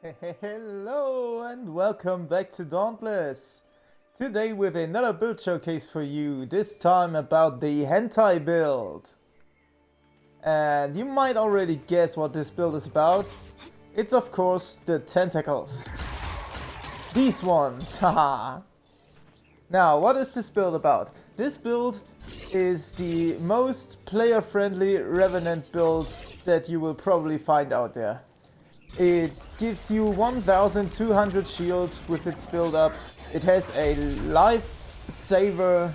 Hello and welcome back to Dauntless. Today with another build showcase for you, this time about the Hentai build. And you might already guess what this build is about. It's of course the tentacles. These ones, haha. Now, what is this build about? This build is the most player-friendly revenant build that you will probably find out there. It gives you 1200 shield with its build up. It has a lifesaver,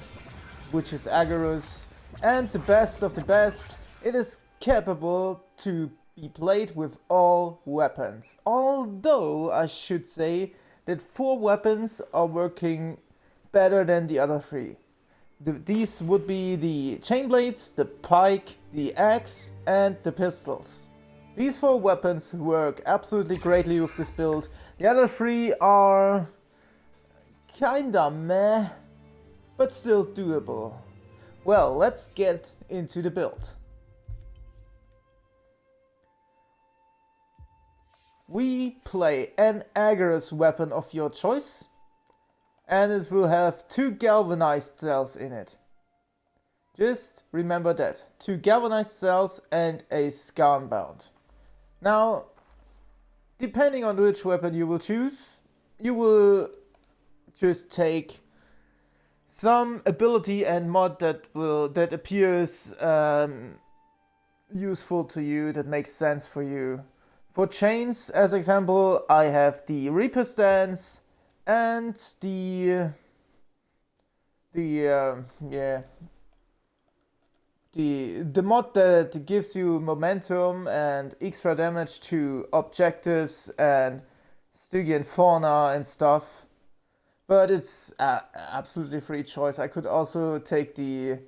which is Agarus, and the best of the best, it is capable to be played with all weapons. Although I should say that 4 weapons are working better than the other 3. These would be the chain blades, the pike, the axe, and the pistols. These 4 weapons work absolutely greatly with this build. The other 3 are kinda meh, but still doable. Well, let's get into the build. We play an Agarus weapon of your choice, and it will have 2 galvanized cells in it. Just remember that. 2 galvanized cells and a scarnbound. Now, depending on which weapon you will choose, you will just take some ability and mod that appears useful to you, that makes sense for you. For chains, as example, I have the Reaper stance and the mod that gives you momentum and extra damage to objectives and Stygian fauna and stuff. But it's absolutely free choice. I could also take the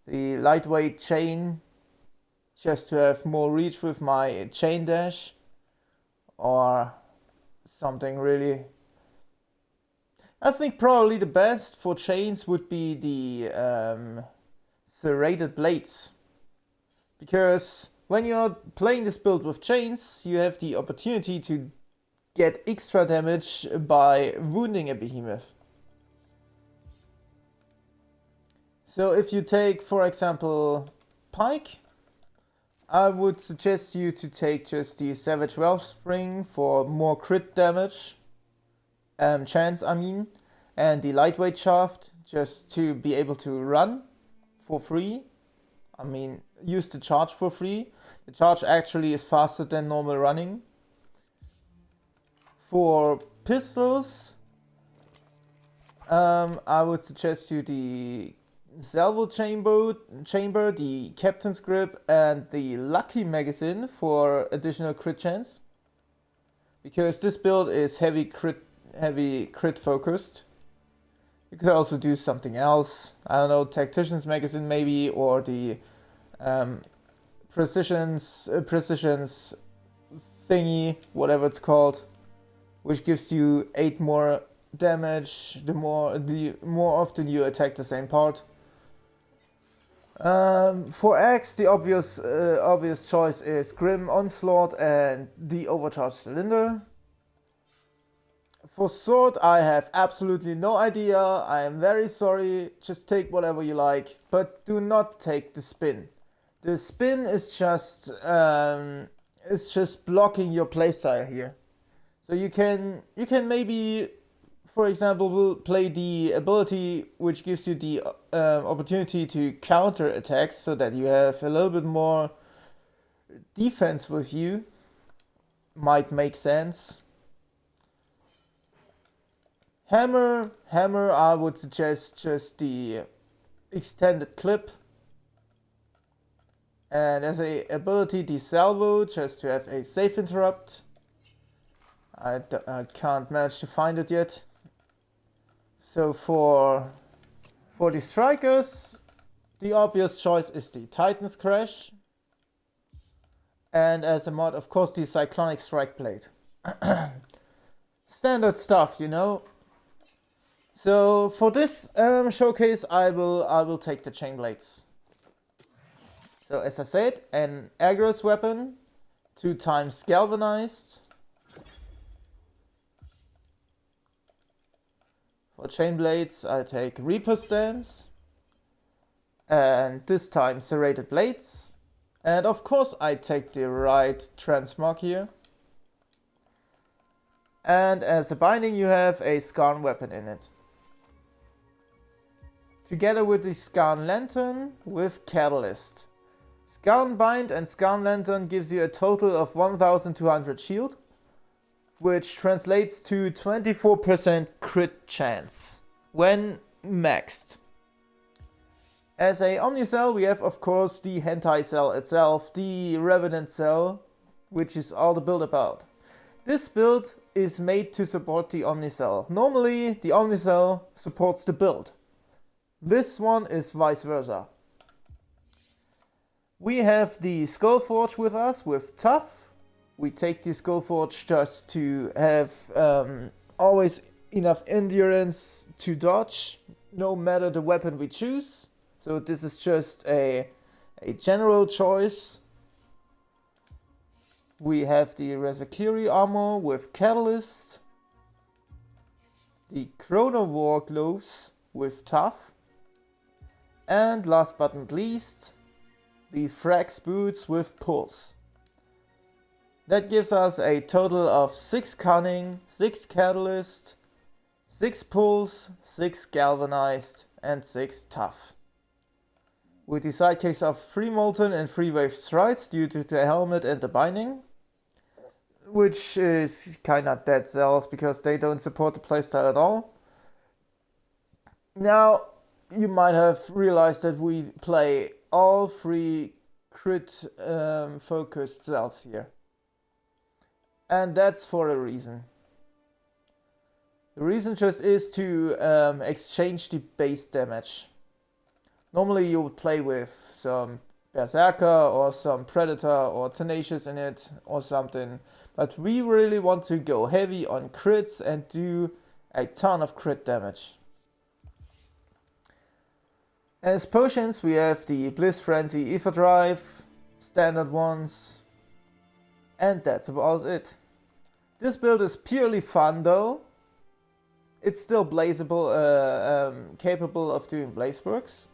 lightweight chain just to have more reach with my chain dash or something really. I think probably the best for chains would be the serrated blades, because when you're playing this build with chains, you have the opportunity to get extra damage by wounding a behemoth. So if you take, for example, pike, I would suggest you to take just the Savage Wellspring for more crit damage, chance I mean, and the lightweight shaft just to be able to run for free. I mean, use the charge for free. The charge actually is faster than normal running. For pistols, I would suggest you the salvo chamber, the captain's grip, and the lucky magazine for additional crit chance. Because this build is heavy crit focused. You could also do something else. I don't know, Tactician's Magazine maybe, or the Precision's thingy, whatever it's called, which gives you 8 more damage the more often you attack the same part. For axe, the obvious choice is Grim Onslaught and the Overcharged Cylinder. For sword, I have absolutely no idea. I am very sorry. Just take whatever you like, but do not take the spin. The spin is just blocking your playstyle here. So you can maybe, for example, play the ability which gives you the opportunity to counter attacks, so that you have a little bit more defense with you. Might make sense. Hammer, I would suggest just the extended clip. And as a ability, the salvo, just to have a safe interrupt. I can't manage to find it yet. So for the strikers, the obvious choice is the Titan's Crash. And as a mod, of course, the Cyclonic Strike Blade. Standard stuff, you know. So for this showcase, I will take the chain blades. So as I said, an Agarus weapon, 2 times galvanized, For chain blades, I take Reaper Stance. And this time serrated blades. And of course I take the right transmog here. And as a binding you have a Skarn weapon in it. Together with the Skarn Lantern with Catalyst. Skarn Bind and Skarn Lantern gives you a total of 1200 shield. Which translates to 24% crit chance when maxed. As a Omnicell we have of course the Hentai cell itself, the Revenant cell, which is all the build about. This build is made to support the Omnicell. Normally the Omnicell supports the build. This one is vice versa. We have the Skullforge with us with Tough. We take the Skullforge just to have always enough endurance to dodge, no matter the weapon we choose. So this is just a general choice. We have the Rezakiri armor with Catalyst. The Chrono War gloves with Tough. And last but not least, the Frax boots with Pulse. That gives us a total of 6 Cunning, 6 Catalyst, 6 Pulse, 6 Galvanized and 6 Tough. With the sidekicks of 3 Molten and 3 Wave Strides due to the helmet and the binding. Which is kinda dead cells because they don't support the playstyle at all. Now, you might have realized that we play all 3 crit focused cells here. And that's for a reason. The reason just is to exchange the base damage. Normally you would play with some Berserker or some Predator or Tenacious in it or something. But we really want to go heavy on crits and do a ton of crit damage. As potions we have the Bliss Frenzy Ether Drive, standard ones. And that's about it. This build is purely fun though. It's still blazeable, capable of doing blaze works.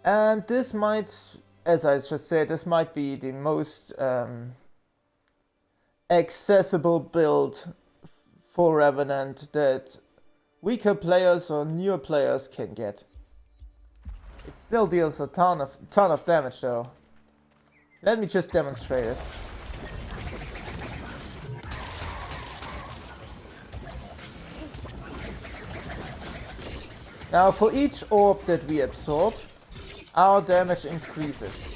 And this might, as I just said, this might be the most accessible build for Revenant that weaker players or newer players can get. It still deals a ton of damage though. Let me just demonstrate it. Now for each orb that we absorb, our damage increases.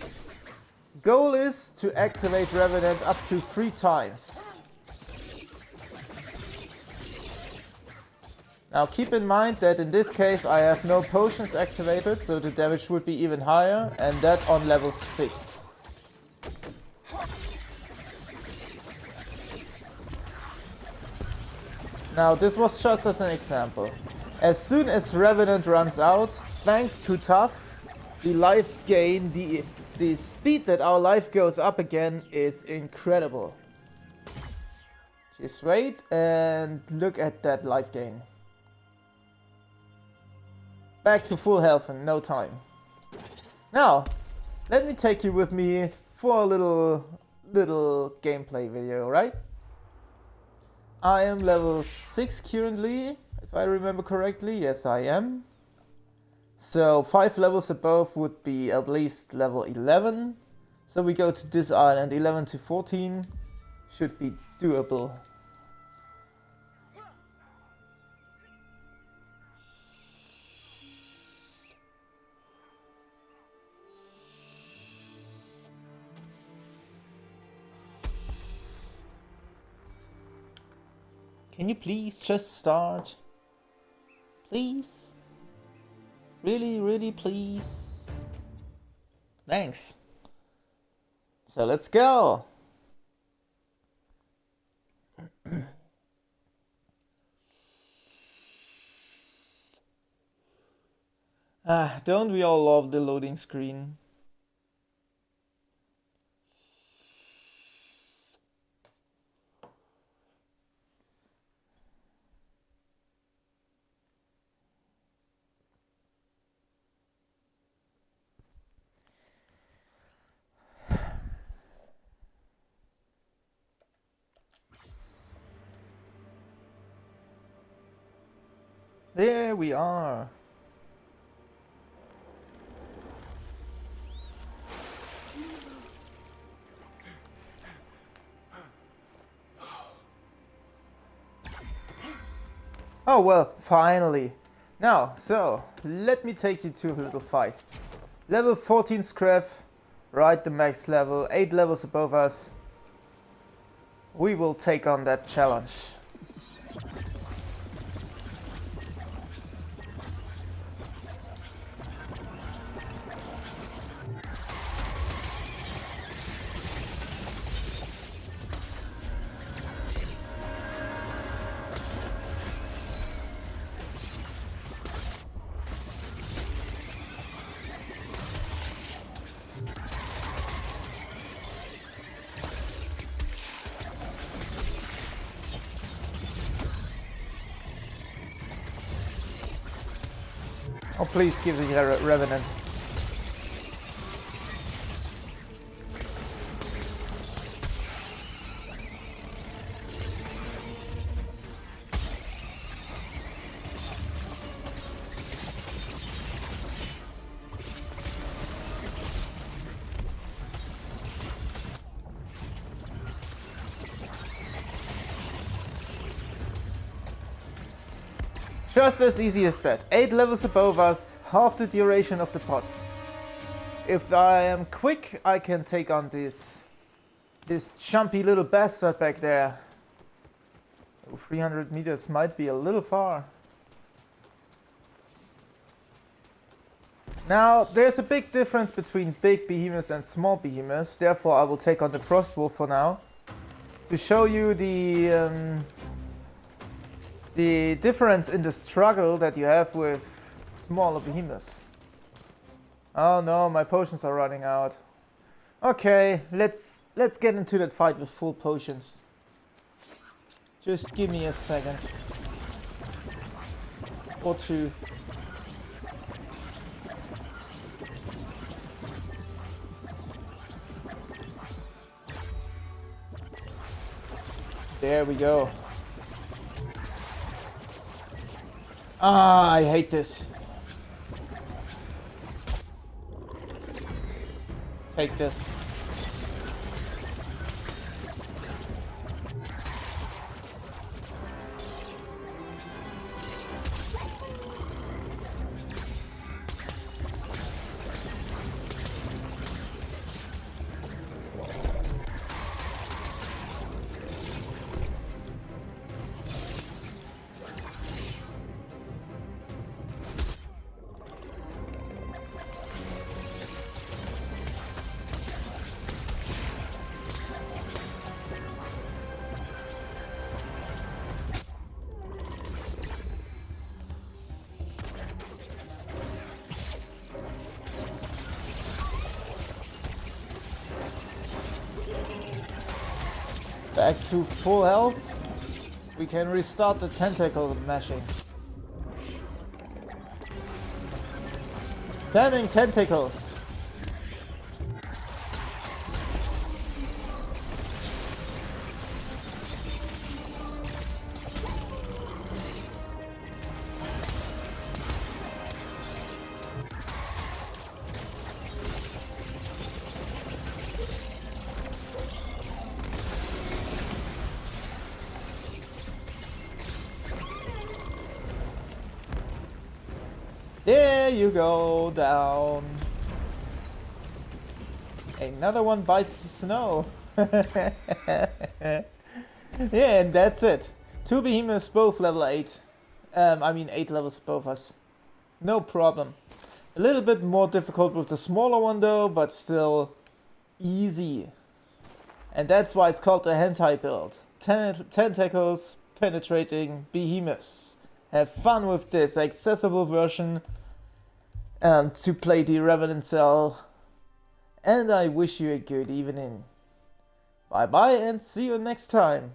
Goal is to activate Revenant up to 3 times. Now keep in mind that in this case I have no potions activated, so the damage would be even higher, and that on level 6. Now this was just as an example. As soon as Revenant runs out, thanks to Tough, the life gain, the speed that our life goes up again is incredible. Just wait and look at that life gain. Back to full health in no time. Now, let me take you with me for a little gameplay video, right? I am level 6 currently, if I remember correctly. Yes, I am. So 5 levels above would be at least level 11. So we go to this island, 11 to 14 should be doable. Can you please just start? Please? Really, really, please? Thanks. So let's go. Don't we all love the loading screen? There we are. Oh well, finally. Now, so, let me take you to a little fight. Level 14 Scref, right the max level, 8 levels above us. We will take on that challenge. Oh, please give the revenant. Just as easy as that. 8 levels above us, half the duration of the pots. If I am quick, I can take on this jumpy little bastard back there. Oh, 300 meters might be a little far. Now, there's a big difference between big behemoths and small behemoths. Therefore, I will take on the Frost Wolf for now to show you the difference in the struggle that you have with smaller behemoths. Oh no, my potions are running out. Okay, let's get into that fight with full potions. Just give me a second. Or two. There we go. Ah, I hate this. Take this. Back to full health. We can restart the tentacle mashing. Spamming tentacles. There you go, down. Another one bites the snow. Yeah, and that's it. 2 behemoths, both level 8. I mean 8 levels above us. No problem. A little bit more difficult with the smaller one though, but still easy. And that's why it's called the Hentai build. Tentacles penetrating behemoths. Have fun with this accessible version to play the Revenant cell. And I wish you a good evening. Bye bye and see you next time.